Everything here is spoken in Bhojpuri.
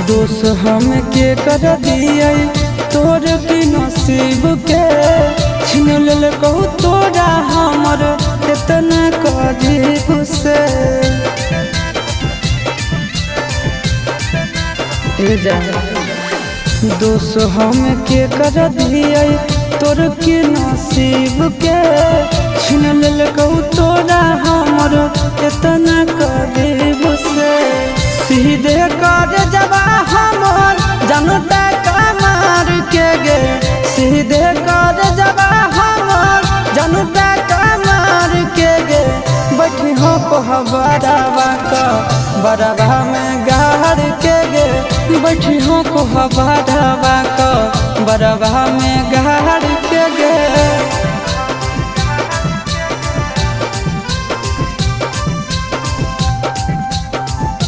दोष हम के कर दिए तोर की नसीब के छीन लेल कहू तोरा हमर इतना करीब से दोष हम के कर दिए तोर की नसीब के छीन लेल कहू तोरा हमर इतना करीब से सीधे कर जबा हमर जनता कमार के गे सीधे कर जबा हमर जनता कमार के गे बैठी हो बड़ावा का बड़ावा में गाड़ के गे बैठी हो बड़ावा का बड़ावा में गाड़ के गे।